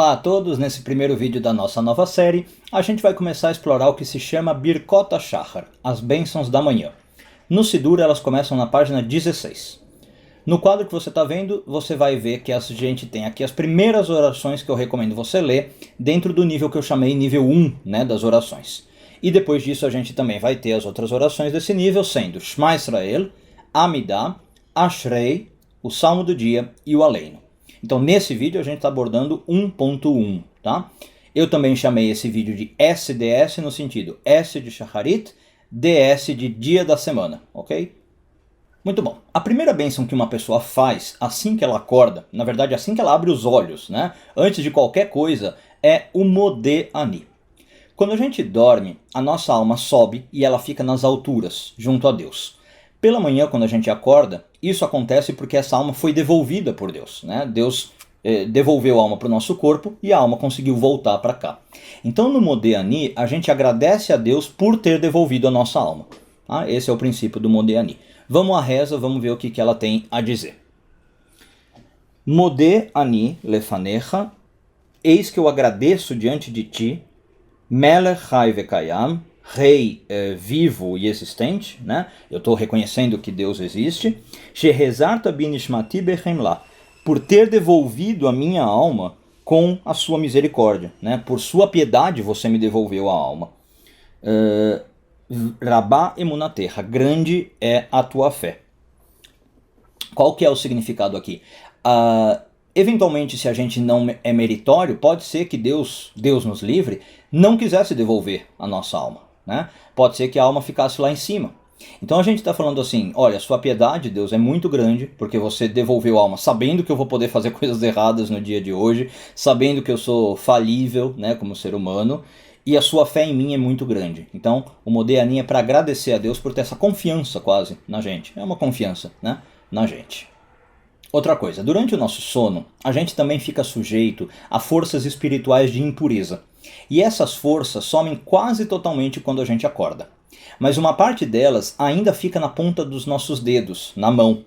Olá a todos, nesse primeiro vídeo da nossa nova série, a gente vai começar a explorar o que se chama Birkot HaShachar, as bênçãos da manhã. No Sidur elas começam na página 16. No quadro que você está vendo, você vai ver que a gente tem aqui as primeiras orações que eu recomendo você ler, dentro do nível que eu chamei nível 1, das orações. E depois disso a gente também vai ter as outras orações desse nível, sendo Shema Israel, Amidah, Ashrei, o Salmo do Dia e o Aleinu. Então nesse vídeo a gente está abordando 1.1, tá? Eu também chamei esse vídeo de SDS no sentido S de Shacharit, DS de dia da semana, ok? Muito bom. A primeira bênção que uma pessoa faz assim que ela acorda, na verdade assim que ela abre os olhos, antes de qualquer coisa, é o Modeh Ani. Quando a gente dorme, a nossa alma sobe e ela fica nas alturas, junto a Deus. Pela manhã, quando a gente acorda, isso acontece porque essa alma foi devolvida por Deus. Deus devolveu a alma para o nosso corpo e a alma conseguiu voltar para cá. Então no Modeh Ani, a gente agradece a Deus por ter devolvido a nossa alma. Esse é o princípio do Modeh Ani. Vamos à reza, vamos ver o que ela tem a dizer. Modeh Ani lefanecha, eis que eu agradeço diante de ti, Melech Chai Vekayam, Rei vivo e existente, Eu estou reconhecendo que Deus existe. Shehezarta binishmati bechemla, por ter devolvido a minha alma com a sua misericórdia, Por sua piedade você me devolveu a alma. Rabá emunaterra, grande é a tua fé. Qual que é o significado aqui? Eventualmente, se a gente não é meritório, pode ser que Deus nos livre, não quisesse devolver a nossa alma. Pode ser que a alma ficasse lá em cima. Então a gente está falando assim, olha, sua piedade, Deus, é muito grande, porque você devolveu a alma sabendo que eu vou poder fazer coisas erradas no dia de hoje, sabendo que eu sou falível, como ser humano, e a sua fé em mim é muito grande. Então o Modeh Ani é para agradecer a Deus por ter essa confiança quase na gente. É uma confiança, na gente. Outra coisa, durante o nosso sono, a gente também fica sujeito a forças espirituais de impureza. E essas forças somem quase totalmente quando a gente acorda. Mas uma parte delas ainda fica na ponta dos nossos dedos, na mão.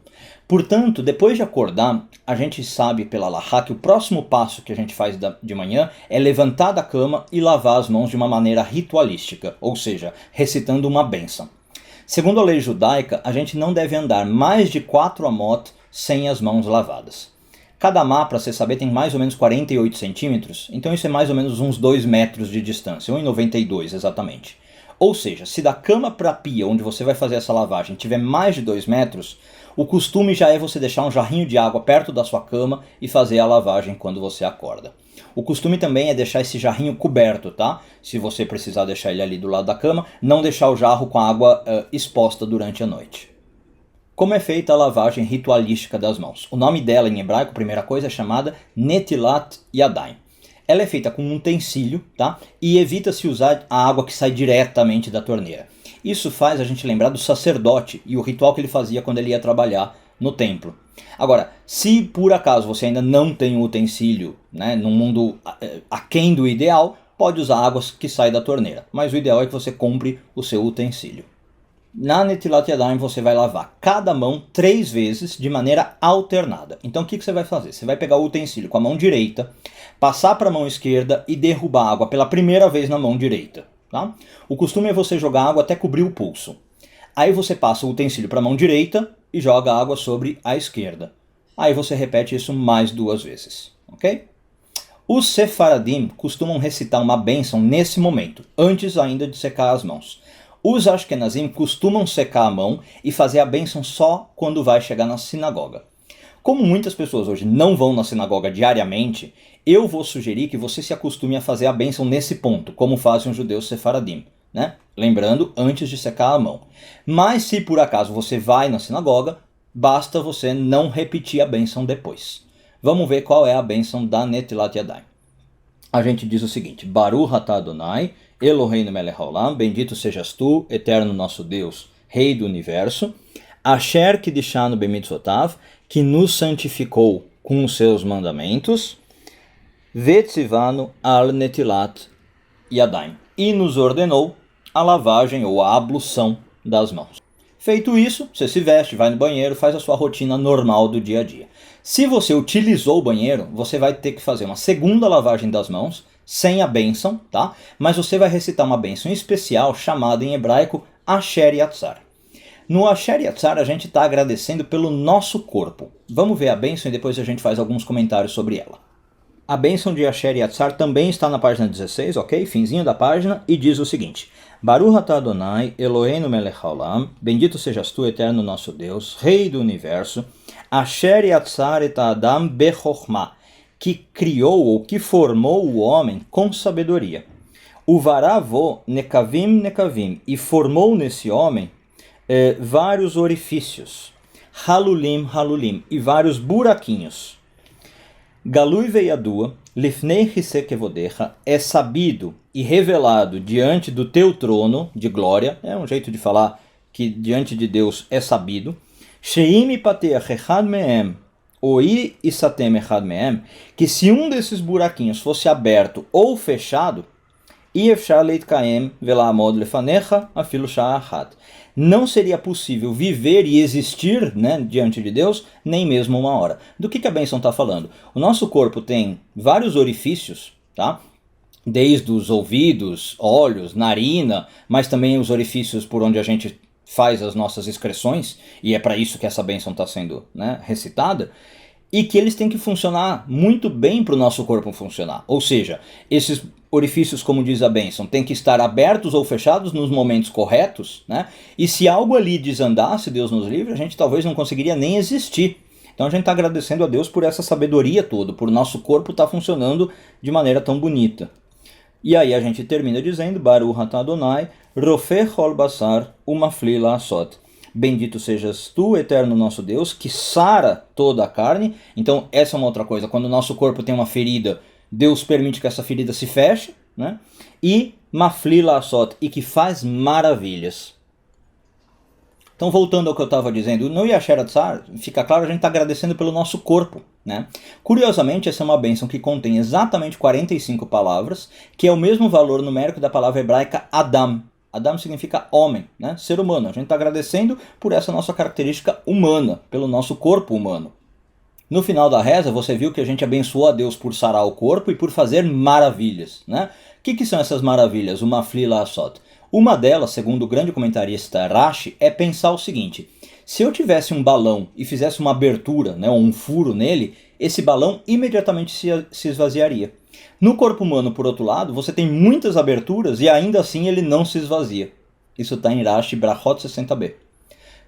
Portanto, depois de acordar, a gente sabe pela Halachá que o próximo passo que a gente faz de manhã é levantar da cama e lavar as mãos de uma maneira ritualística, ou seja, recitando uma bênção. Segundo a lei judaica, a gente não deve andar mais de 4 amot sem as mãos lavadas. Cada amá, para você saber, tem mais ou menos 48 centímetros, então isso é mais ou menos uns 2 metros de distância, 1,92 exatamente. Ou seja, se da cama para a pia, onde você vai fazer essa lavagem, tiver mais de 2 metros, o costume já é você deixar um jarrinho de água perto da sua cama e fazer a lavagem quando você acorda. O costume também é deixar esse jarrinho coberto, tá? Se você precisar deixar ele ali do lado da cama, não deixar o jarro com a água exposta durante a noite. Como é feita a lavagem ritualística das mãos? O nome dela em hebraico, primeira coisa, é chamada Netilat Yadayim. Ela é feita com um utensílio, tá? E evita-se usar a água que sai diretamente da torneira. Isso faz a gente lembrar do sacerdote e o ritual que ele fazia quando ele ia trabalhar no templo. Agora, se por acaso você ainda não tem um utensílio, num mundo aquém do ideal, pode usar águas que saem da torneira. Mas o ideal é que você compre o seu utensílio. Na Netilat Yadayim você vai lavar cada mão 3 vezes de maneira alternada. Então o que você vai fazer? Você vai pegar o utensílio com a mão direita, passar para a mão esquerda e derrubar a água pela primeira vez na mão direita. Tá? O costume é você jogar água até cobrir o pulso. Aí você passa o utensílio para a mão direita e joga a água sobre a esquerda. Aí você repete isso mais 2 vezes. Ok? Os sefaradim costumam recitar uma bênção nesse momento, antes ainda de secar as mãos. Os ashkenazim costumam secar a mão e fazer a bênção só quando vai chegar na sinagoga. Como muitas pessoas hoje não vão na sinagoga diariamente, eu vou sugerir que você se acostume a fazer a bênção nesse ponto, como fazem os judeus sefaradim, Lembrando, antes de secar a mão. Mas se por acaso você vai na sinagoga, basta você não repetir a bênção depois. Vamos ver qual é a bênção da Netilat Yadayim. A gente diz o seguinte: Baruch atah Adonai, Eloheinu melech haolam, bendito sejas tu, eterno nosso Deus, Rei do Universo, Asher kidishanu bemitzvotav, que nos santificou com os seus mandamentos, Vetzivanu al Netilat Yadayim, e nos ordenou a lavagem ou a ablução das mãos. Feito isso, você se veste, vai no banheiro, faz a sua rotina normal do dia a dia. Se você utilizou o banheiro, você vai ter que fazer uma segunda lavagem das mãos, sem a bênção, tá? Mas você vai recitar uma bênção especial chamada em hebraico Asher Yatzar. No Asher Yatzar a gente está agradecendo pelo nosso corpo. Vamos ver a bênção e depois a gente faz alguns comentários sobre ela. A bênção de Asher Yatzar também está na página 16, ok? Finzinho da página, e diz o seguinte: Baruch atah Adonai, Eloheinu melech haolam, bendito sejas tu, eterno nosso Deus, Rei do Universo, Asher Yatzar et Adam bechokhmah, que criou ou que formou o homem com sabedoria. Uvaravô nekavim, e formou nesse homem vários orifícios, halulim, e vários buraquinhos. Galui veiadua, lifnei hisekevodecha, é sabido e revelado diante do teu trono de glória, é um jeito de falar que diante de Deus é sabido. Sheim pateach echad mehem, oi isatem echad mehem, que se um desses buraquinhos fosse aberto ou fechado, Iefshar leitkaem velamod lefanecha afilu sha'achat, não seria possível viver e existir, né, diante de Deus, nem mesmo uma hora. Do que a bênção está falando? O nosso corpo tem vários orifícios, tá? Desde os ouvidos, olhos, narina, mas também os orifícios por onde a gente faz as nossas excreções, e é para isso que essa bênção está sendo, né, recitada, e que eles têm que funcionar muito bem para o nosso corpo funcionar. Ou seja, esses orifícios, como diz a bênção, têm que estar abertos ou fechados nos momentos corretos, né? E se algo ali desandasse, Deus nos livre, a gente talvez não conseguiria nem existir. Então a gente está agradecendo a Deus por essa sabedoria toda, por nosso corpo estar funcionando de maneira tão bonita. E aí a gente termina dizendo, Baruch atah Adonai, Rofeh chol basar umafli la'asot. Bendito sejas tu, eterno nosso Deus, que sara toda a carne. Então essa é uma outra coisa, quando o nosso corpo tem uma ferida, Deus permite que essa ferida se feche, né? E mafli la'asot, e que faz maravilhas. Então voltando ao que eu estava dizendo, no Asher Yatzar, fica claro, a gente está agradecendo pelo nosso corpo, né? Curiosamente, essa é uma bênção que contém exatamente 45 palavras, que é o mesmo valor numérico da palavra hebraica Adam. Adam significa homem, né? Ser humano. A gente está agradecendo por essa nossa característica humana, pelo nosso corpo humano. No final da reza, você viu que a gente abençoou a Deus por sarar o corpo e por fazer maravilhas, né? O que são essas maravilhas? Uma Mafli la'asot. Uma delas, segundo o grande comentarista Rashi, é pensar o seguinte: se eu tivesse um balão e fizesse uma abertura, né, ou um furo nele, esse balão imediatamente se esvaziaria. No corpo humano, por outro lado, você tem muitas aberturas e ainda assim ele não se esvazia. Isso está em Rashi Brachot 60b.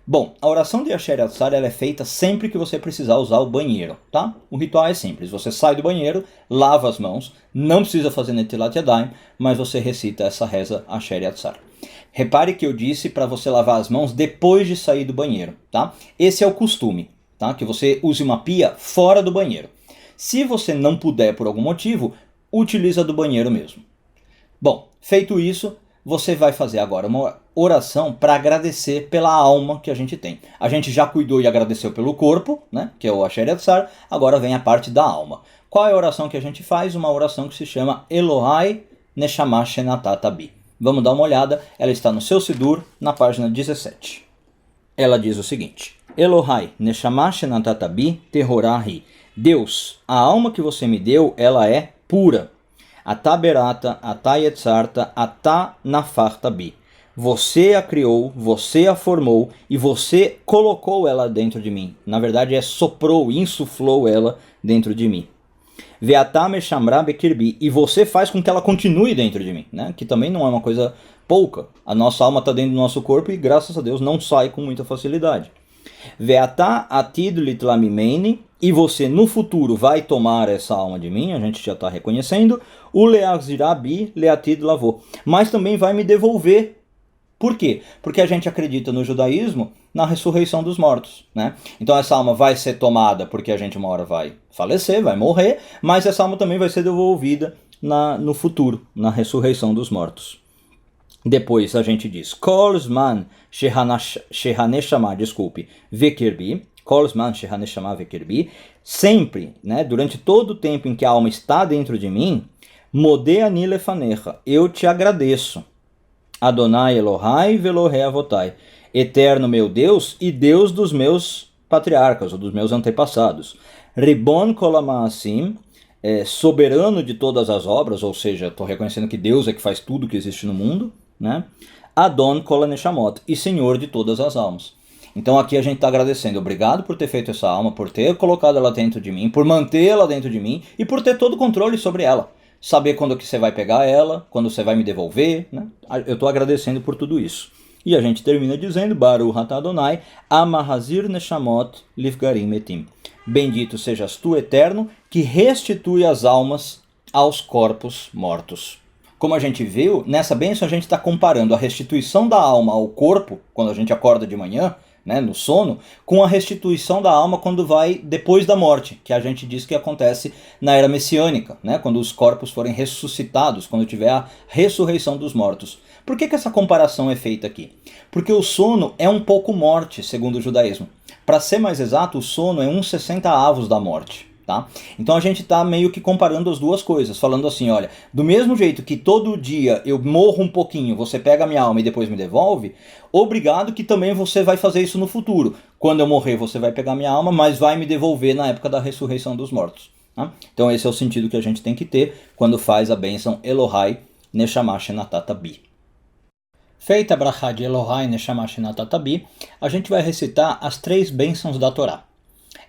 Bom, a oração de Asher Yatzar é feita sempre que você precisar usar o banheiro, tá? O ritual é simples, você sai do banheiro, lava as mãos, não precisa fazer Netilat Yadayim, mas você recita essa reza Asher Yatzar. Repare que eu disse para você lavar as mãos depois de sair do banheiro, tá? Esse é o costume, tá? Que você use uma pia fora do banheiro. Se você não puder por algum motivo, utiliza do banheiro mesmo. Bom, feito isso, você vai fazer agora uma oração para agradecer pela alma que a gente tem. A gente já cuidou e agradeceu pelo corpo, né, que é o Asher Yatzar, agora vem a parte da alma. Qual é a oração que a gente faz? Uma oração que se chama Elohai Neshama Shenatat Bi. Vamos dar uma olhada, ela está no seu Sidur, na página 17. Ela diz o seguinte: Elohai Neshama Shenatat Bi Tehorahi. Deus, a alma que você me deu, ela é pura. Atá berata, atá yetzarta, atá nafarta bi. Você a criou, você a formou e você colocou ela dentro de mim. Na verdade soprou, insuflou ela dentro de mim. Veatá meshamra bekirbi. E você faz com que ela continue dentro de mim, né? Que também não é uma coisa pouca. A nossa alma está dentro do nosso corpo e graças a Deus não sai com muita facilidade. Veatá atid litlamimeni. E você no futuro vai tomar essa alma de mim, a gente já está reconhecendo, o leazirabi leatid lavô, mas também vai me devolver. Por quê? Porque a gente acredita no judaísmo na ressurreição dos mortos, né? Então essa alma vai ser tomada porque a gente uma hora vai falecer, vai morrer, mas essa alma também vai ser devolvida no futuro, na ressurreição dos mortos. Depois a gente diz, Kolzman shehaneshama, vekirbi, sempre, né, durante todo o tempo em que a alma está dentro de mim, Modeani lefanecha, eu te agradeço. Adonai Elohai velohei avotai, eterno meu Deus e Deus dos meus patriarcas, ou dos meus antepassados. Ribon kol hamaasim, soberano de todas as obras, ou seja, estou reconhecendo que Deus é que faz tudo que existe no mundo, né? Adon kol haneshamot, e Senhor de todas as almas. Então aqui a gente está agradecendo, obrigado por ter feito essa alma, por ter colocado ela dentro de mim, por mantê-la dentro de mim e por ter todo o controle sobre ela. Saber quando que você vai pegar ela, quando você vai me devolver, né? Eu estou agradecendo por tudo isso. E a gente termina dizendo, Baruch atah Adonai, Amahazir Neshamot Livgarim Metim. Bendito sejas tu, Eterno, que restitui as almas aos corpos mortos. Como a gente viu, nessa bênção a gente está comparando a restituição da alma ao corpo, quando a gente acorda de manhã, né, no sono, com a restituição da alma quando vai depois da morte, que a gente diz que acontece na era messiânica, né, quando os corpos forem ressuscitados, quando tiver a ressurreição dos mortos. Por que essa comparação é feita aqui? Porque o sono é um pouco morte, segundo o judaísmo. Para ser mais exato, o sono é 1/60 da morte. Tá? Então a gente está meio que comparando as duas coisas, falando assim, olha, do mesmo jeito que todo dia eu morro um pouquinho, você pega a minha alma e depois me devolve, obrigado que também você vai fazer isso no futuro. Quando eu morrer você vai pegar a minha alma, mas vai me devolver na época da ressurreição dos mortos. Tá? Então esse é o sentido que a gente tem que ter quando faz a bênção Elohai Neshama Shenatata Bi. Feita a brachá de Elohai Neshama Shenatata Bi, a gente vai recitar as 3 bênçãos da Torá.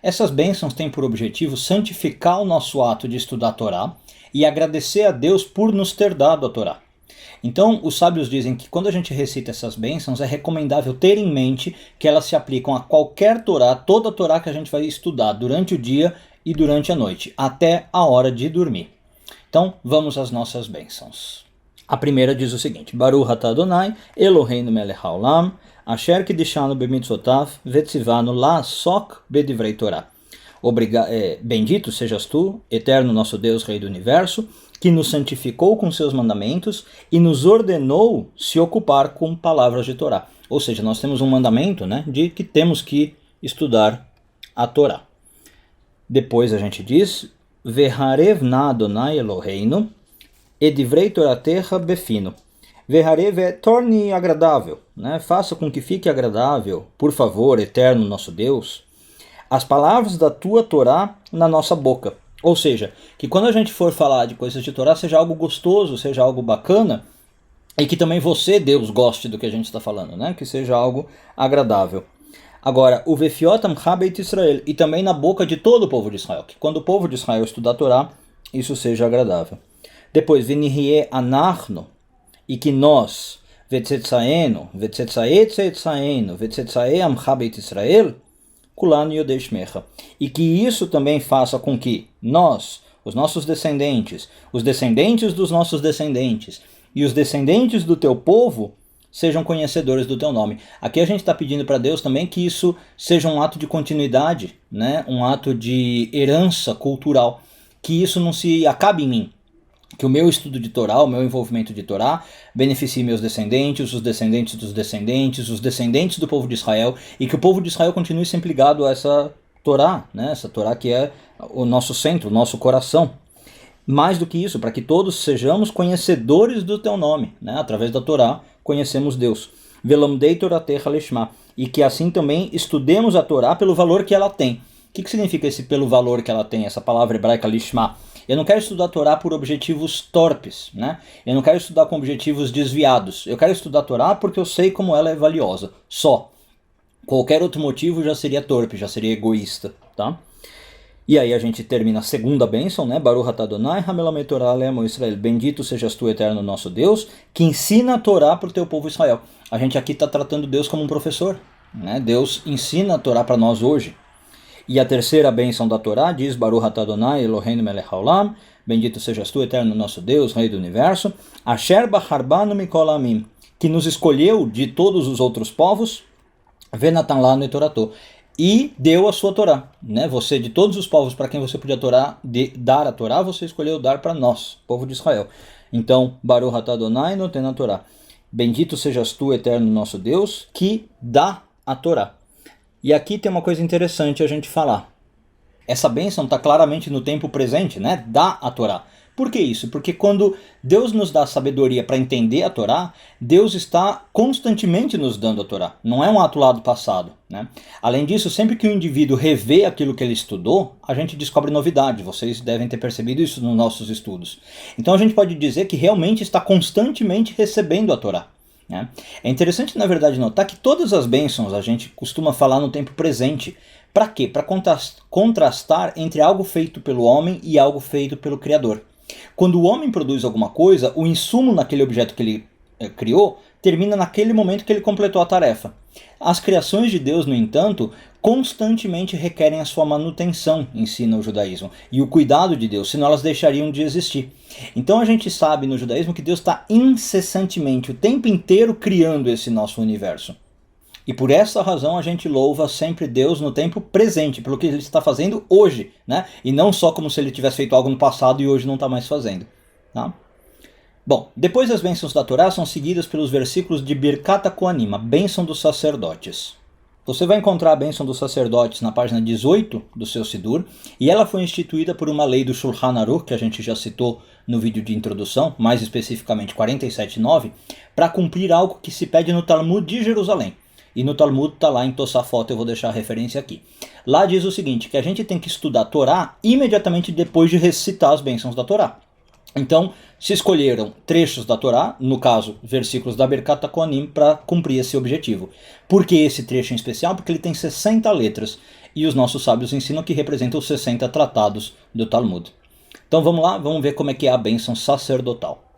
Essas bênçãos têm por objetivo santificar o nosso ato de estudar a Torá e agradecer a Deus por nos ter dado a Torá. Então, os sábios dizem que quando a gente recita essas bênçãos, é recomendável ter em mente que elas se aplicam a qualquer Torá, toda a Torá que a gente vai estudar durante o dia e durante a noite, até a hora de dormir. Então, vamos às nossas bênçãos. A primeira diz o seguinte, Baruch atah Adonai, Eloheinu melech haolam, Asher kidishanu b'mitzvotav, vetzivanu la'asok bedivrei Torah. Bendito sejas tu, eterno nosso Deus, Rei do Universo, que nos santificou com seus mandamentos e nos ordenou se ocupar com palavras de Torá. Ou seja, nós temos um mandamento, né, de que temos que estudar a Torá. Depois a gente diz, Veharev na Adonai Eloheinu, edivrei Toratecha befino. Veharev é torne agradável, né? Faça com que fique agradável, por favor, eterno nosso Deus, as palavras da tua Torá na nossa boca. Ou seja, que quando a gente for falar de coisas de Torá, seja algo gostoso, seja algo bacana, e que também você, Deus, goste do que a gente está falando, né? Que seja algo agradável. Agora, o Vefiotam Habeit Israel, e também na boca de todo o povo de Israel, que quando o povo de Israel estudar a Torá, isso seja agradável. Depois, Vinihie Anachno, e que nós, Vetzetzaenu, Vetzetzae Tzetzaenu, Vetzetzae Amcha Beit Israel, Kulanu Yodei Shmecha. E que isso também faça com que nós, os nossos descendentes, os descendentes dos nossos descendentes e os descendentes do teu povo sejam conhecedores do teu nome. Aqui a gente está pedindo para Deus também que isso seja um ato de continuidade, né? Um ato de herança cultural, que isso não se acabe em mim. Que o meu estudo de Torá, o meu envolvimento de Torá, beneficie meus descendentes, os descendentes dos descendentes, os descendentes do povo de Israel, e que o povo de Israel continue sempre ligado a essa Torá, né? Essa Torá que é o nosso centro, o nosso coração. Mais do que isso, para que todos sejamos conhecedores do teu nome, né? Através da Torá, conhecemos Deus. Velamdei Toratecha Lishma, e que assim também estudemos a Torá pelo valor que ela tem. O que significa esse pelo valor que ela tem, essa palavra hebraica Lishma? Eu não quero estudar a Torá por objetivos torpes, né? Eu não quero estudar com objetivos desviados. Eu quero estudar a Torá porque eu sei como ela é valiosa. Só. Qualquer outro motivo já seria torpe, já seria egoísta, tá? E aí a gente termina a segunda bênção, né? Baruch atah Adonai hamelamei Torah le'amo Israel. Bendito sejas tu, eterno nosso Deus, que ensina a Torá para o teu povo Israel. A gente aqui está tratando Deus como um professor, né? Deus ensina a Torá para nós hoje. E a terceira bênção da Torá diz, Baruch atah Adonai Eloheinu melech haolam, bendito sejas tu, eterno nosso Deus, Rei do Universo, Asher bacharbanu mikol amim, que nos escolheu de todos os outros povos, venatan lanu et Torato, e deu a sua Torá, né? Você, de todos os povos para quem você podia dar a Torá, você escolheu dar para nós, povo de Israel. Então, Baruch atah Adonai noten a Torá, bendito sejas tu, eterno nosso Deus, que dá a Torá. E aqui tem uma coisa interessante a gente falar. Essa bênção está claramente no tempo presente, né? Dá a Torá. Por que isso? Porque quando Deus nos dá sabedoria para entender a Torá, Deus está constantemente nos dando a Torá. Não é um ato lá do passado, né? Além disso, sempre que o indivíduo revê aquilo que ele estudou, a gente descobre novidade. Vocês devem ter percebido isso nos nossos estudos. Então a gente pode dizer que realmente está constantemente recebendo a Torá. É interessante, na verdade, notar que todas as bênçãos a gente costuma falar no tempo presente. Para quê? Para contrastar entre algo feito pelo homem e algo feito pelo Criador. Quando o homem produz alguma coisa, o insumo naquele objeto que ele criou termina naquele momento que ele completou a tarefa. As criações de Deus, no entanto, constantemente requerem a sua manutenção, ensina o judaísmo, e o cuidado de Deus, senão elas deixariam de existir. Então a gente sabe no judaísmo que Deus está incessantemente, o tempo inteiro, criando esse nosso universo. E por essa razão a gente louva sempre Deus no tempo presente, pelo que ele está fazendo hoje, né? E não só como se ele tivesse feito algo no passado e hoje não está mais fazendo. Tá? Bom, depois as bênçãos da Torá são seguidas pelos versículos de Birkat HaKohanim, a bênção dos sacerdotes. Você vai encontrar a bênção dos sacerdotes na página 18 do seu Sidur, e ela foi instituída por uma lei do Shulchan Aruch, que a gente já citou no vídeo de introdução, mais especificamente 47.9, para cumprir algo que se pede no Talmud de Jerusalém. E no Talmud está lá em Tosafot, eu vou deixar a referência aqui. Lá diz o seguinte, que a gente tem que estudar a Torá imediatamente depois de recitar as bênçãos da Torá. Então, se escolheram trechos da Torá, no caso, versículos da Birkat HaKohanim, para cumprir esse objetivo. Por que esse trecho em especial? Porque ele tem 60 letras, e os nossos sábios ensinam que representam os 60 tratados do Talmud. Então vamos lá, vamos ver como é que é a bênção sacerdotal.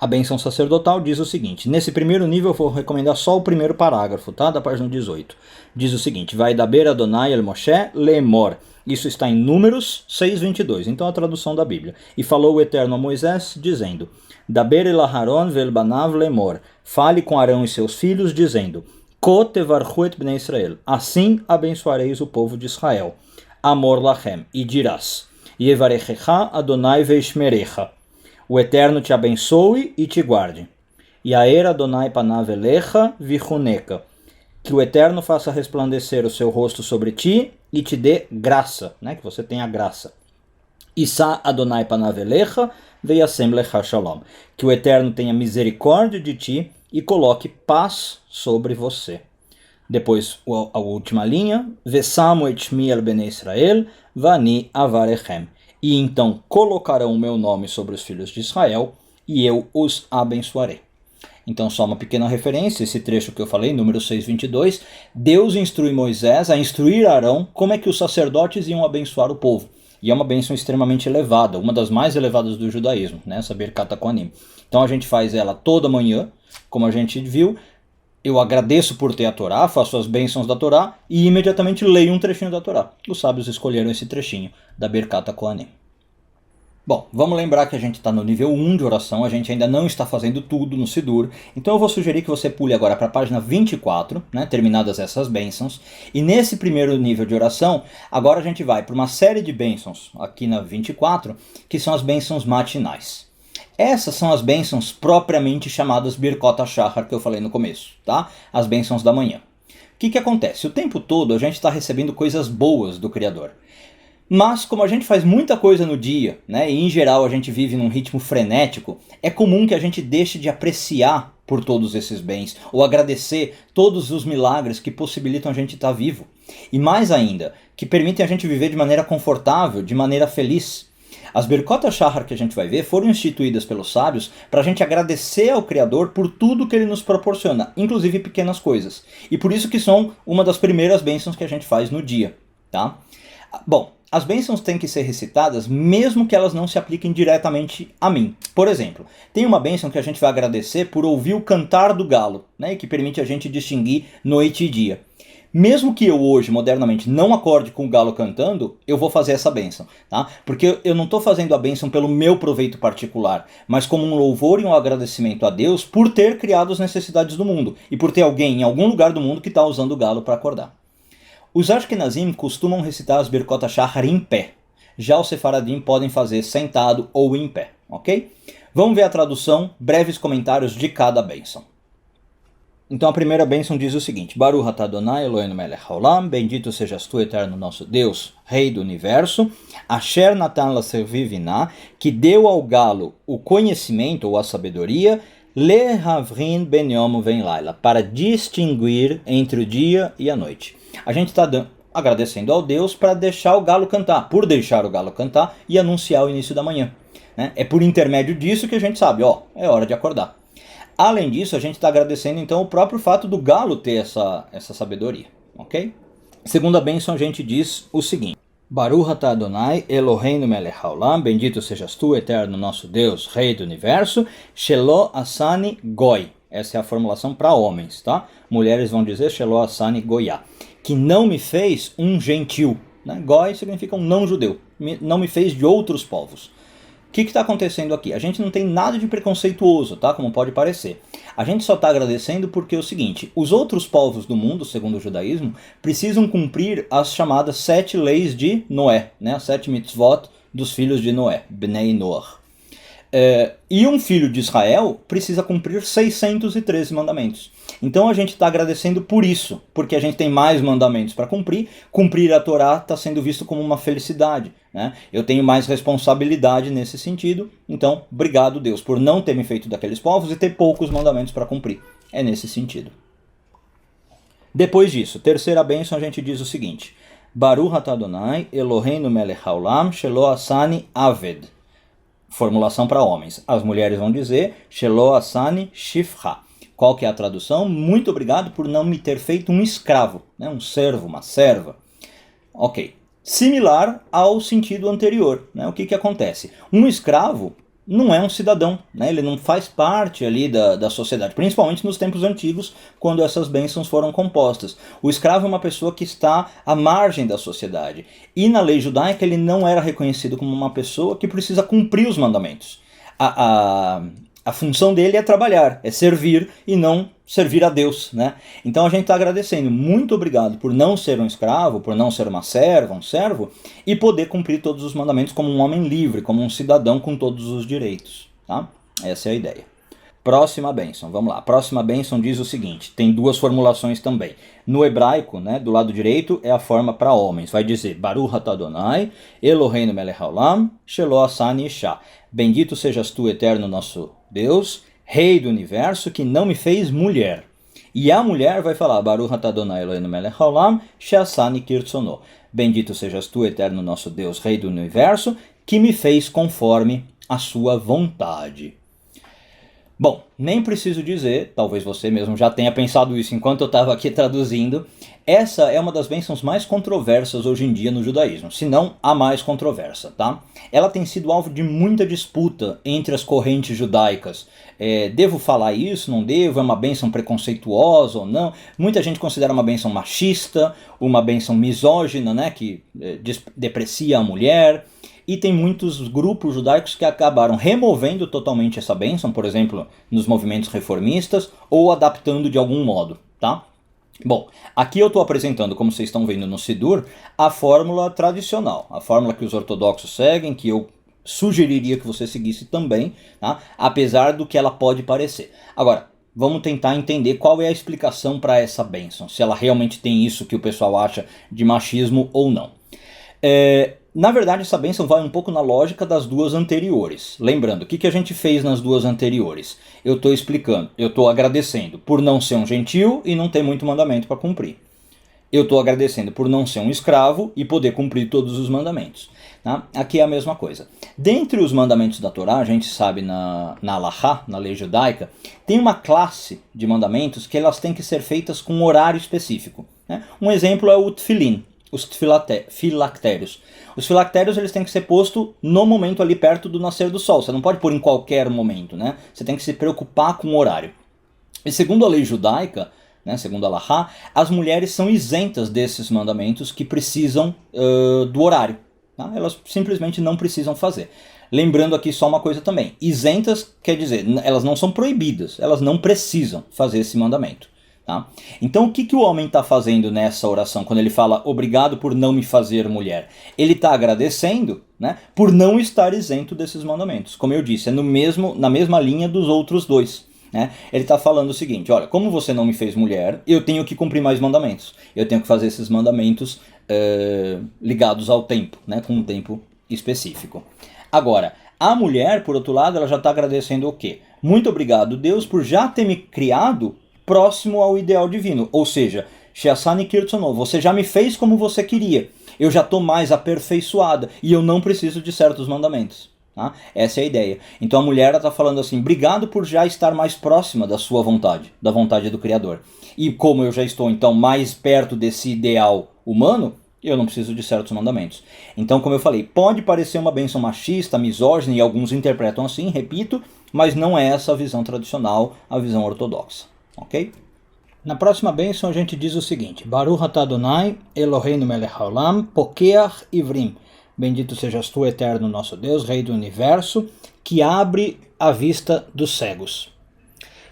A bênção sacerdotal diz o seguinte, nesse primeiro nível eu vou recomendar só o primeiro parágrafo, tá? Da página 18. Diz o seguinte, vai daber Adonai el Moshe lemor. Isso está em Números 6:22, então a tradução da Bíblia. E falou o Eterno a Moisés, dizendo, daber el Aharon vel banav lemor. Fale com Arão e seus filhos, dizendo, Ko tevarchu et bnei Israel. Assim abençoareis o povo de Israel. Amor lachem. E dirás, Yevarechecha Adonai veishmerecha. O Eterno te abençoe e te guarde. Yaer Adonai panav elecha vichuneka. Que o Eterno faça resplandecer o seu rosto sobre ti e te dê graça, né? Que você tenha graça. Issa Adonai panav elecha veyasem lecha shalom. Que o Eterno tenha misericórdia de ti e coloque paz sobre você. Depois, a última linha. Vesamu et shmi el bnei Israel vani avarechem. E então colocarão o meu nome sobre os filhos de Israel, e eu os abençoarei. Então só uma pequena referência, esse trecho que eu falei, número 6:22, Deus instrui Moisés a instruir Arão como é que os sacerdotes iam abençoar o povo. E é uma bênção extremamente elevada, uma das mais elevadas do judaísmo, né? Essa Birkat HaKohanim. Então a gente faz ela toda manhã, como a gente viu. Eu agradeço por ter a Torá, faço as bênçãos da Torá e imediatamente leio um trechinho da Torá. Os sábios escolheram esse trechinho da Birkat HaKohanim. Bom, vamos lembrar que a gente está no nível 1 de oração, a gente ainda não está fazendo tudo no Sidur, então eu vou sugerir que você pule agora para a página 24, né, terminadas essas bênçãos, e nesse primeiro nível de oração, agora a gente vai para uma série de bênçãos, aqui na 24, que são as bênçãos matinais. Essas são as bênçãos propriamente chamadas Birkot HaShachar, que eu falei no começo, tá? As bênçãos da manhã. O que acontece? O tempo todo a gente está recebendo coisas boas do Criador. Mas como a gente faz muita coisa no dia, né, e em geral a gente vive num ritmo frenético, é comum que a gente deixe de apreciar por todos esses bens, ou agradecer todos os milagres que possibilitam a gente estar vivo. E mais ainda, que permitem a gente viver de maneira confortável, de maneira feliz. As Birkot HaShachar que a gente vai ver foram instituídas pelos sábios para a gente agradecer ao Criador por tudo que ele nos proporciona, inclusive pequenas coisas. E por isso que são uma das primeiras bênçãos que a gente faz no dia, tá? Bom, as bênçãos têm que ser recitadas mesmo que elas não se apliquem diretamente a mim. Por exemplo, tem uma bênção que a gente vai agradecer por ouvir o cantar do galo, né, que permite a gente distinguir noite e dia. Mesmo que eu hoje, modernamente, não acorde com o galo cantando, eu vou fazer essa bênção, tá? Porque eu não estou fazendo a bênção pelo meu proveito particular, mas como um louvor e um agradecimento a Deus por ter criado as necessidades do mundo e por ter alguém em algum lugar do mundo que está usando o galo para acordar. Os Ashkenazim costumam recitar as Birkot HaShachar em pé. Já os Sefaradim podem fazer sentado ou em pé, ok? Vamos ver a tradução, breves comentários de cada bênção. Então a primeira bênção diz o seguinte: Baruch atah Adonai Eloheinu melech haolam, bendito sejas tu, eterno nosso Deus, Rei do Universo, Asher natan laserviv binah, que deu ao galo o conhecimento ou a sabedoria, lehavrin ben yom ven laila, para distinguir entre o dia e a noite. A gente está agradecendo ao Deus para deixar o galo cantar, por deixar o galo cantar e anunciar o início da manhã. Né? É por intermédio disso que a gente sabe, ó, é hora de acordar. Além disso, a gente está agradecendo então o próprio fato do galo ter essa sabedoria, ok? Segunda bênção, a gente diz o seguinte: Baruch atah Adonai Eloheinu melech haolam, bendito sejas tu, eterno nosso Deus, Rei do Universo, Shelo asani goi. Essa é a formulação para homens, tá? Mulheres vão dizer Shelo asani goiá, que não me fez um gentil. Né? Goi significa um não judeu, não me fez de outros povos. O que está acontecendo aqui? A gente não tem nada de preconceituoso, tá? Como pode parecer. A gente só está agradecendo porque é o seguinte: os outros povos do mundo, segundo o judaísmo, precisam cumprir as chamadas 7 leis de Noé, né? As 7 mitzvot dos filhos de Noé, Bnei Noach. E um filho de Israel precisa cumprir 613 mandamentos. Então a gente está agradecendo por isso, porque a gente tem mais mandamentos para cumprir. Cumprir a Torá está sendo visto como uma felicidade, né? Eu tenho mais responsabilidade nesse sentido, então obrigado Deus por não ter me feito daqueles povos e ter poucos mandamentos para cumprir. É nesse sentido. Depois disso, terceira bênção, a gente diz o seguinte: Baruch atah Adonai Eloheinu melech haolam shelo asani aved. Formulação para homens. As mulheres vão dizer Shelo asani shifra. Qual que é a tradução? Muito obrigado por não me ter feito um escravo, né? Um servo, uma serva. Ok. Similar ao sentido anterior, né? O que acontece? Um escravo não é um cidadão, né? Ele não faz parte ali da sociedade, principalmente nos tempos antigos, quando essas bênçãos foram compostas. O escravo é uma pessoa que está à margem da sociedade. E na lei judaica ele não era reconhecido como uma pessoa que precisa cumprir os mandamentos. A função dele é trabalhar, é servir e não servir a Deus, né? Então a gente está agradecendo, muito obrigado por não ser um escravo, por não ser uma serva, um servo, e poder cumprir todos os mandamentos como um homem livre, como um cidadão com todos os direitos, tá? Essa é a ideia. Próxima bênção, vamos lá. A próxima bênção diz o seguinte, tem duas formulações também. No hebraico, né, do lado direito, é a forma para homens. Vai dizer, Baruch atah Adonai, Eloheinu melech haolam, Shelo asani isha. Bendito sejas tu, eterno nosso Deus, Rei do Universo, que não me fez mulher. E a mulher vai falar, Baruch atah Adonai Eloheinu melech haolam, she'asani kirtzono. Bendito sejas tu, eterno nosso Deus, Rei do Universo, que me fez conforme a sua vontade. Bom, nem preciso dizer, talvez você mesmo já tenha pensado isso enquanto eu estava aqui traduzindo, essa é uma das bênçãos mais controversas hoje em dia no judaísmo, se não a mais controversa, tá? Ela tem sido alvo de muita disputa entre as correntes judaicas. Devo falar isso, não devo? É uma bênção preconceituosa ou não? Muita gente considera uma bênção machista, uma bênção misógina, né, que deprecia a mulher. E tem muitos grupos judaicos que acabaram removendo totalmente essa bênção, por exemplo, nos movimentos reformistas, ou adaptando de algum modo, tá? Bom, aqui eu estou apresentando, como vocês estão vendo no Sidur, a fórmula tradicional, a fórmula que os ortodoxos seguem, que eu sugeriria que você seguisse também, tá? Apesar do que ela pode parecer. Agora, vamos tentar entender qual é a explicação para essa bênção, se ela realmente tem isso que o pessoal acha de machismo ou não. Na verdade, essa bênção vai um pouco na lógica das duas anteriores. Lembrando, o que a gente fez nas duas anteriores? Eu estou explicando, eu estou agradecendo por não ser um gentil e não ter muito mandamento para cumprir. Eu estou agradecendo por não ser um escravo e poder cumprir todos os mandamentos. Tá? Aqui é a mesma coisa. Dentre os mandamentos da Torá, a gente sabe na Halachá, na lei judaica, tem uma classe de mandamentos que elas têm que ser feitas com um horário específico. Né? Um exemplo é o Tfilin. Os filactérios. Os filactérios eles têm que ser postos no momento ali perto do nascer do sol. Você não pode pôr em qualquer momento, né? Você tem que se preocupar com o horário. E segundo a lei judaica, né, segundo a Halachá, as mulheres são isentas desses mandamentos que precisam do horário. Tá? Elas simplesmente não precisam fazer. Lembrando aqui só uma coisa também. Isentas quer dizer, elas não são proibidas, elas não precisam fazer esse mandamento. Tá? Então o que o homem está fazendo nessa oração quando ele fala obrigado por não me fazer mulher? Ele está agradecendo, né, por não estar isento desses mandamentos. Como eu disse, é na mesma linha dos outros dois. né? Ele está falando o seguinte, olha, como você não me fez mulher, eu tenho que cumprir mais mandamentos. Eu tenho que fazer esses mandamentos ligados ao tempo, né? Com um tempo específico. Agora, a mulher, por outro lado, ela já está agradecendo o quê? Muito obrigado, Deus, por já ter me criado próximo ao ideal divino. Ou seja, Sheasani Kirtsono, você já me fez como você queria. Eu já estou mais aperfeiçoada e eu não preciso de certos mandamentos. Tá? Essa é a ideia. Então a mulher está falando assim, obrigado por já estar mais próxima da sua vontade, da vontade do Criador. E como eu já estou então mais perto desse ideal humano, eu não preciso de certos mandamentos. Então, como eu falei, pode parecer uma bênção machista, misógina, e alguns interpretam assim, repito, mas não é essa a visão tradicional, a visão ortodoxa. Ok? Na próxima bênção a gente diz o seguinte, Baruch atah Adonai, Eloheinu melech haolam, pokeach ivrim. Bendito sejas tu, eterno nosso Deus, Rei do Universo, que abre a vista dos cegos.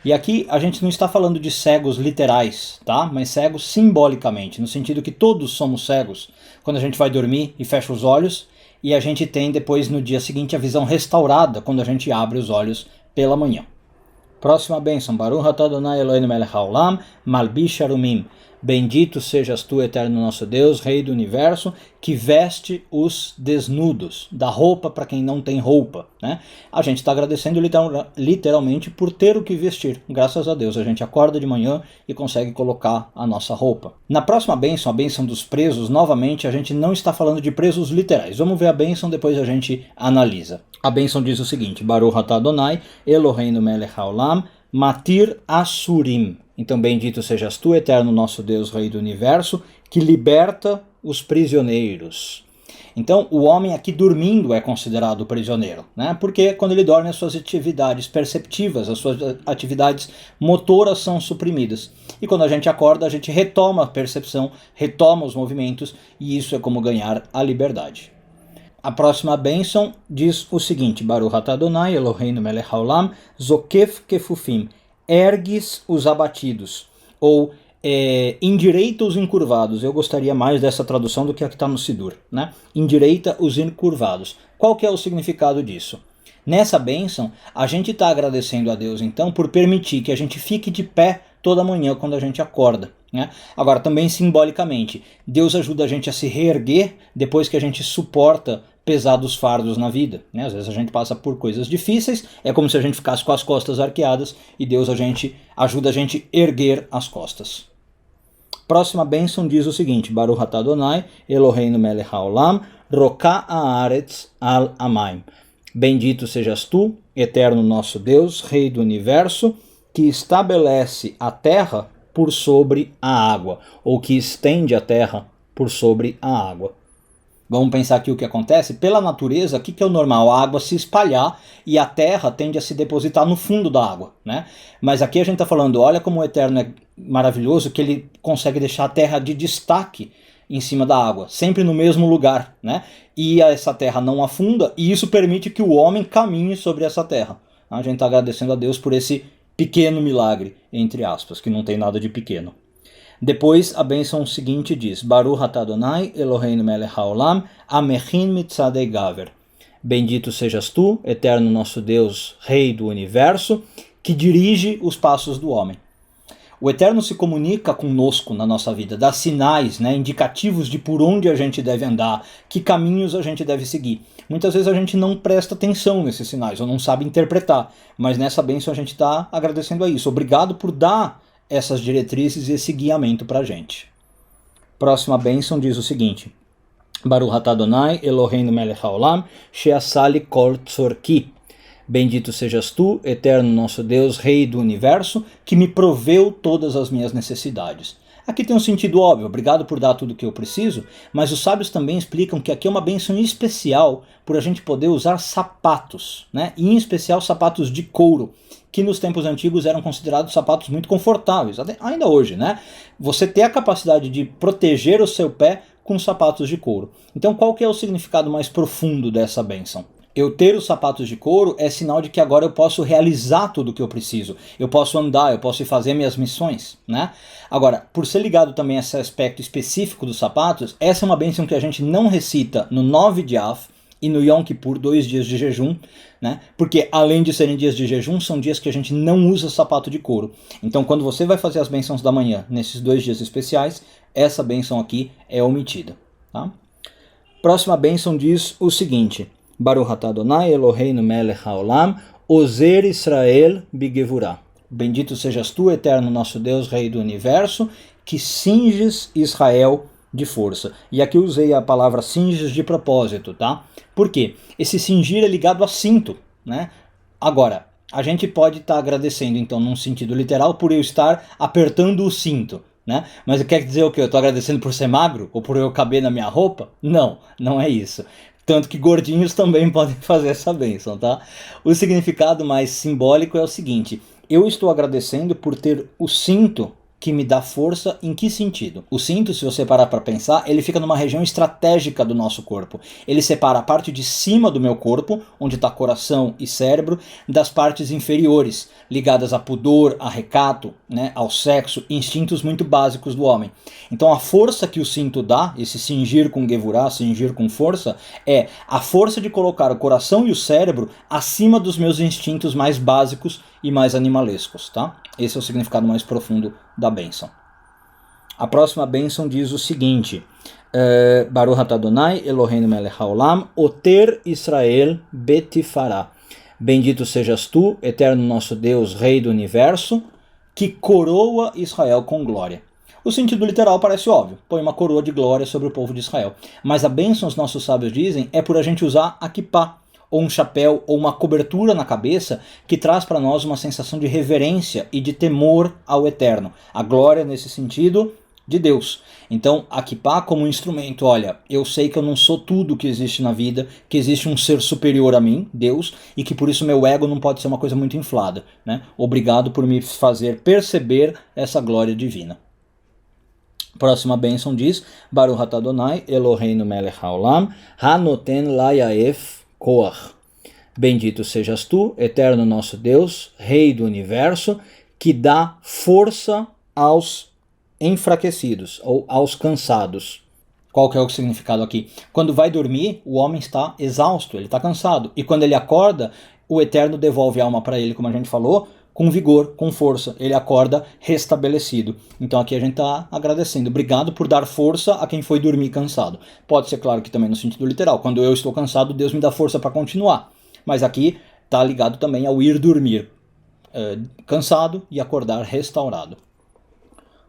E aqui a gente não está falando de cegos literais, tá? Mas cegos simbolicamente, no sentido que todos somos cegos quando a gente vai dormir e fecha os olhos, e a gente tem depois no dia seguinte a visão restaurada quando a gente abre os olhos pela manhã. Próxima bênção, Baruch atah Adonai Eloheinu melech haolam, malbish harumim. Bendito sejas tu, eterno nosso Deus, Rei do Universo, que veste os desnudos, dá roupa para quem não tem roupa, né? A gente está agradecendo literalmente por ter o que vestir. Graças a Deus, a gente acorda de manhã e consegue colocar a nossa roupa. Na próxima bênção, a bênção dos presos, novamente, a gente não está falando de presos literais. Vamos ver a bênção, depois a gente analisa. A bênção diz o seguinte, Baruch atah Adonai, Eloheinu melech haolam, matir asurim. Então bendito sejas tu, eterno nosso Deus, Rei do Universo, que liberta os prisioneiros. Então o homem aqui dormindo é considerado prisioneiro, né? Porque quando ele dorme as suas atividades perceptivas, as suas atividades motoras são suprimidas. E quando a gente acorda, a gente retoma a percepção, retoma os movimentos, e isso é como ganhar a liberdade. A próxima bênção diz o seguinte, Baruch atah Adonai, Eloheinu melech haolam, zokef kefufim. Ergues os abatidos, ou endireita os encurvados. Eu gostaria mais dessa tradução do que a que está no Sidur, né? Endireita os encurvados. Qual que é o significado disso? Nessa bênção, a gente está agradecendo a Deus, então, por permitir que a gente fique de pé toda manhã quando a gente acorda, né? Agora, também simbolicamente, Deus ajuda a gente a se reerguer depois que a gente suporta pesados fardos na vida, né? Às vezes a gente passa por coisas difíceis, é como se a gente ficasse com as costas arqueadas e Deus ajuda a gente a erguer as costas. Próxima bênção diz o seguinte, Baruch atah Adonai, Eloheinu melech haolam, roka haaretz al amayim. Bendito sejas tu, eterno nosso Deus, Rei do Universo, que estabelece a terra por sobre a água, ou que estende a terra por sobre a água. Vamos pensar aqui o que acontece. Pela natureza, o que é o normal? A água se espalhar e a terra tende a se depositar no fundo da água, né? Mas aqui a gente está falando, olha como o Eterno é maravilhoso, que ele consegue deixar a terra de destaque em cima da água, sempre no mesmo lugar, né? E essa terra não afunda, e isso permite que o homem caminhe sobre essa terra. A gente está agradecendo a Deus por esse pequeno milagre, entre aspas, que não tem nada de pequeno. Depois a bênção seguinte diz, Baruch atah Adonai, Eloheinu melech haolam, amechin mitzadei gaver. Bendito sejas tu, eterno nosso Deus, Rei do Universo, que dirige os passos do homem. O Eterno se comunica conosco na nossa vida, dá sinais, né, indicativos de por onde a gente deve andar, que caminhos a gente deve seguir. Muitas vezes a gente não presta atenção nesses sinais, ou não sabe interpretar, mas nessa bênção a gente está agradecendo a isso. Obrigado por dar essas diretrizes e esse guiamento para a gente. Próxima bênção diz o seguinte, Baruch atah Adonai, Eloheinu melech haolam, she'asali kol tzorki. Bendito sejas tu, eterno nosso Deus, Rei do Universo, que me proveu todas as minhas necessidades. Aqui tem um sentido óbvio, obrigado por dar tudo o que eu preciso, mas os sábios também explicam que aqui é uma bênção especial por a gente poder usar sapatos, né? E em especial sapatos de couro, que nos tempos antigos eram considerados sapatos muito confortáveis, ainda hoje, né? Você ter a capacidade de proteger o seu pé com sapatos de couro. Então qual que é o significado mais profundo dessa bênção? Eu ter os sapatos de couro é sinal de que agora eu posso realizar tudo o que eu preciso. Eu posso andar, eu posso ir fazer minhas missões, né? Agora, por ser ligado também a esse aspecto específico dos sapatos, essa é uma bênção que a gente não recita no 9 de Av, e no Yom Kippur 2 dias de jejum, né? Porque além de serem dias de jejum, são dias que a gente não usa sapato de couro. Então quando você vai fazer as bênçãos da manhã, nesses 2 dias especiais, essa bênção aqui é omitida. Tá? Próxima bênção diz o seguinte: Baruch atah Adonai Eloheinu melech haolam, ozer Israel bigevurah. Bendito sejas tu, eterno nosso Deus, Rei do Universo, que cinges Israel de força. E aqui usei a palavra cinges de propósito, tá? Por quê? Esse cingir é ligado a cinto, né? Agora, a gente pode estar agradecendo, então, num sentido literal, por eu estar apertando o cinto, né? Mas quer dizer o quê? Eu estou agradecendo por ser magro? Ou por eu caber na minha roupa? Não, não é isso. Tanto que gordinhos também podem fazer essa bênção, tá? O significado mais simbólico é o seguinte: eu estou agradecendo por ter o cinto que me dá força. Em que sentido? O cinto, se você parar para pensar, ele fica numa região estratégica do nosso corpo. Ele separa a parte de cima do meu corpo, onde está coração e cérebro, das partes inferiores, ligadas a pudor, a recato, né, ao sexo, instintos muito básicos do homem. Então a força que o cinto dá, esse cingir com gevurah, cingir com força, é a força de colocar o coração e o cérebro acima dos meus instintos mais básicos e mais animalescos, tá? Esse é o significado mais profundo da bênção. A próxima bênção diz o seguinte: Baruch atah Adonai Eloheinu melech haolam, oter Israel betifará. Bendito sejas tu, eterno nosso Deus, Rei do Universo, que coroa Israel com glória. O sentido literal parece óbvio, põe uma coroa de glória sobre o povo de Israel. Mas a bênção, os nossos sábios dizem, é por a gente usar a kippá, ou um chapéu, ou uma cobertura na cabeça, que traz para nós uma sensação de reverência e de temor ao Eterno. A glória, nesse sentido, de Deus. Então, a kippá como instrumento, olha, eu sei que eu não sou tudo que existe na vida, que existe um ser superior a mim, Deus, e que por isso meu ego não pode ser uma coisa muito inflada, né? Obrigado por me fazer perceber essa glória divina. Próxima bênção diz: Baruch atah Adonai Eloheinu melech haolam, hanoten layaef Koach. Bendito sejas tu, eterno nosso Deus, Rei do Universo, que dá força aos enfraquecidos ou aos cansados. Qual que é o significado aqui? Quando vai dormir, o homem está exausto, ele está cansado. E quando ele acorda, o Eterno devolve a alma para ele, como a gente falou, com vigor, com força. Ele acorda restabelecido. Então aqui a gente está agradecendo. Obrigado por dar força a quem foi dormir cansado. Pode ser claro que também no sentido literal. Quando eu estou cansado, Deus me dá força para continuar. Mas aqui está ligado também ao ir dormir cansado e acordar restaurado.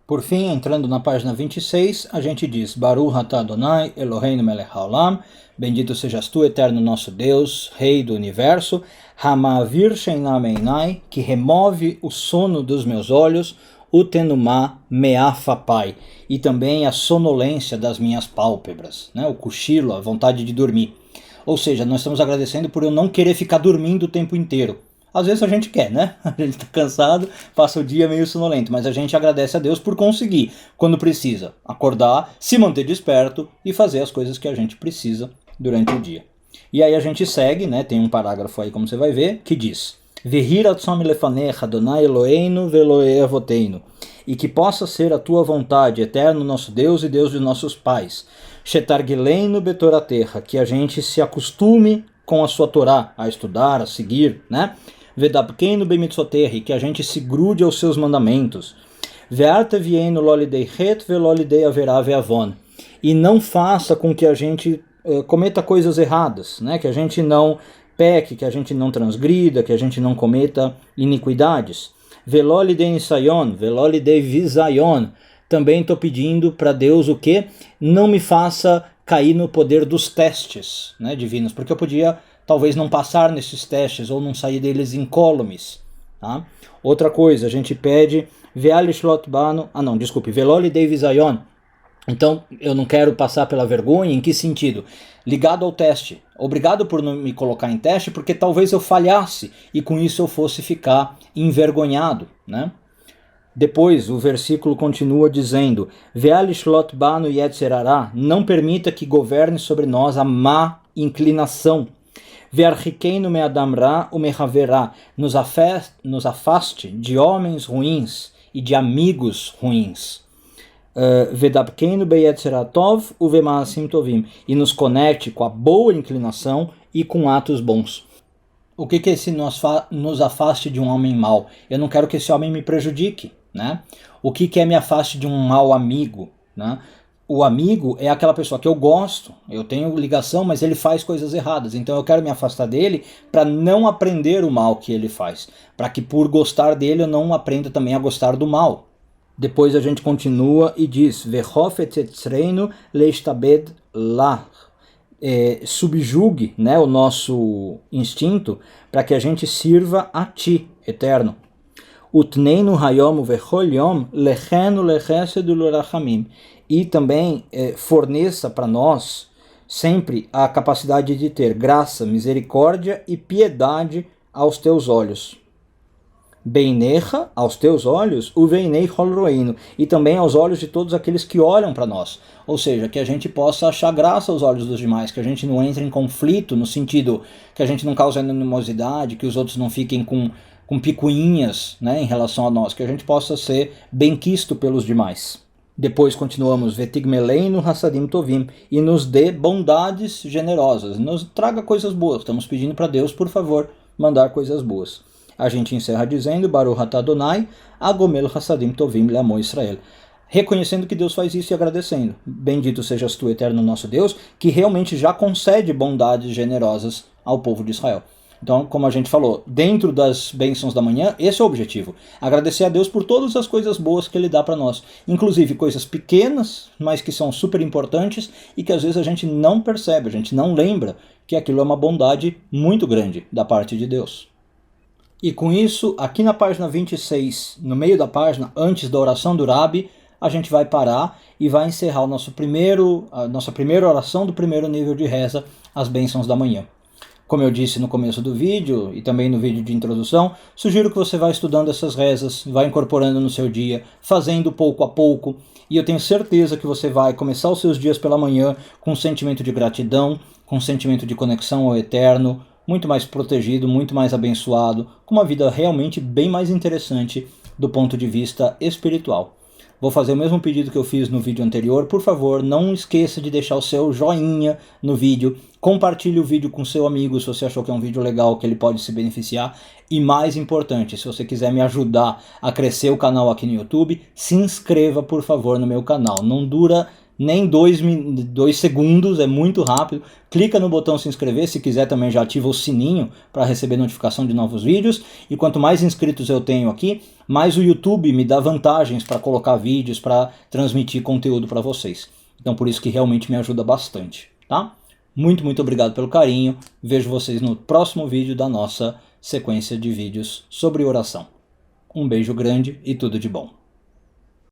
Por fim, entrando na página 26, a gente diz: Baruch atah Adonai Eloheinu melech haolam, bendito sejas tu, eterno nosso Deus, Rei do Universo, Hamavir Sheinam Einai, que remove o sono dos meus olhos, Utenumá Meafapai, e também a sonolência das minhas pálpebras, né? O cochilo, a vontade de dormir. Ou seja, nós estamos agradecendo por eu não querer ficar dormindo o tempo inteiro. Às vezes a gente quer, né? A gente está cansado, passa o dia meio sonolento, mas a gente agradece a Deus por conseguir, quando precisa, acordar, se manter desperto e fazer as coisas que a gente precisa durante o dia. E aí a gente segue, né? Tem um parágrafo aí, como você vai ver, que diz: Vehir atzom lefanecha Adonai Eloheinu ve'Elohei avoteinu, e que possa ser a tua vontade, eterno nosso Deus e Deus de nossos pais, shetargileinu betoratecha, que a gente se acostume com a sua Torá, a estudar, a seguir, né? Vedabkeinu bemitzvotehi, que a gente se grude aos seus mandamentos. Ve'arta vienu lolidei het ve'lolidei averá ve'avon, e não faça com que a gente cometa coisas erradas, né? Que a gente não peque, que a gente não transgrida, que a gente não cometa iniquidades. Ve'lolidei nisayon, ve'lolidei visayon, também estou pedindo para Deus o quê? Não me faça cair no poder dos testes, né, divinos, porque eu podia talvez não passar nesses testes ou não sair deles incólumes. Tá? Outra coisa, a gente pede Veloli Devisayon. Então, eu não quero passar pela vergonha. Em que sentido? Ligado ao teste. Obrigado por não me colocar em teste, porque talvez eu falhasse e com isso eu fosse ficar envergonhado, né? Depois, o versículo continua dizendo: Ve'alishlot banu yetzerará, não permita que governe sobre nós a má inclinação. Ve'archikeinu me'adam ra u'mehaverá, nos afaste de homens ruins e de amigos ruins. Vedabkeinu beyetzeratov uvemaasim tovim, e nos conecte com a boa inclinação e com atos bons. O que esse nos afaste de um homem mau? Eu não quero que esse homem me prejudique, né? O que é me afaste de um mau amigo, né? O amigo é aquela pessoa que eu gosto, eu tenho ligação, mas ele faz coisas erradas, então eu quero me afastar dele para não aprender o mal que ele faz, para que por gostar dele eu não aprenda também a gostar do mal. Depois a gente continua e diz, Vehofet etzreinu leishtabed lach, subjugue, né, o nosso instinto para que a gente sirva a ti, eterno. Utneinu hayom vechol yom lechenu lechesed ulorachamim, e também forneça para nós sempre a capacidade de ter graça, misericórdia e piedade aos teus olhos. Beinecha, aos teus olhos, o veinei holroino, e também aos olhos de todos aqueles que olham para nós. Ou seja, que a gente possa achar graça aos olhos dos demais, que a gente não entre em conflito, no sentido que a gente não cause animosidade, que os outros não fiquem com picuinhas, né, em relação a nós, que a gente possa ser benquisto pelos demais. Depois continuamos, Vetigmeleinu hassadim tovim, e nos dê bondades generosas, nos traga coisas boas. Estamos pedindo para Deus, por favor, mandar coisas boas. A gente encerra dizendo, Baruch atah Adonai, agomel hassadim tovim le'amo Israel. Reconhecendo que Deus faz isso e agradecendo. Bendito sejas tu, eterno nosso Deus, que realmente já concede bondades generosas ao povo de Israel. Então, como a gente falou, dentro das bênçãos da manhã, esse é o objetivo. Agradecer a Deus por todas as coisas boas que Ele dá para nós. Inclusive coisas pequenas, mas que são super importantes e que às vezes a gente não percebe, a gente não lembra que aquilo é uma bondade muito grande da parte de Deus. E com isso, aqui na página 26, no meio da página, antes da oração do Rabi, a gente vai parar e vai encerrar a nossa primeira oração do primeiro nível de reza, as bênçãos da manhã. Como eu disse no começo do vídeo e também no vídeo de introdução, sugiro que você vá estudando essas rezas, vá incorporando no seu dia, fazendo pouco a pouco, e eu tenho certeza que você vai começar os seus dias pela manhã com um sentimento de gratidão, com um sentimento de conexão ao Eterno, muito mais protegido, muito mais abençoado, com uma vida realmente bem mais interessante do ponto de vista espiritual. Vou fazer o mesmo pedido que eu fiz no vídeo anterior. Por favor, não esqueça de deixar o seu joinha no vídeo. Compartilhe o vídeo com seu amigo se você achou que é um vídeo legal, que ele pode se beneficiar. E mais importante, se você quiser me ajudar a crescer o canal aqui no YouTube, se inscreva, por favor, no meu canal. Não dura nem 2 segundos, é muito rápido. Clica no botão se inscrever, se quiser também já ativa o sininho para receber notificação de novos vídeos. E quanto mais inscritos eu tenho aqui, mais o YouTube me dá vantagens para colocar vídeos, para transmitir conteúdo para vocês. Então por isso que realmente me ajuda bastante, tá? Muito obrigado pelo carinho. Vejo vocês no próximo vídeo da nossa sequência de vídeos sobre oração. Um beijo grande e tudo de bom.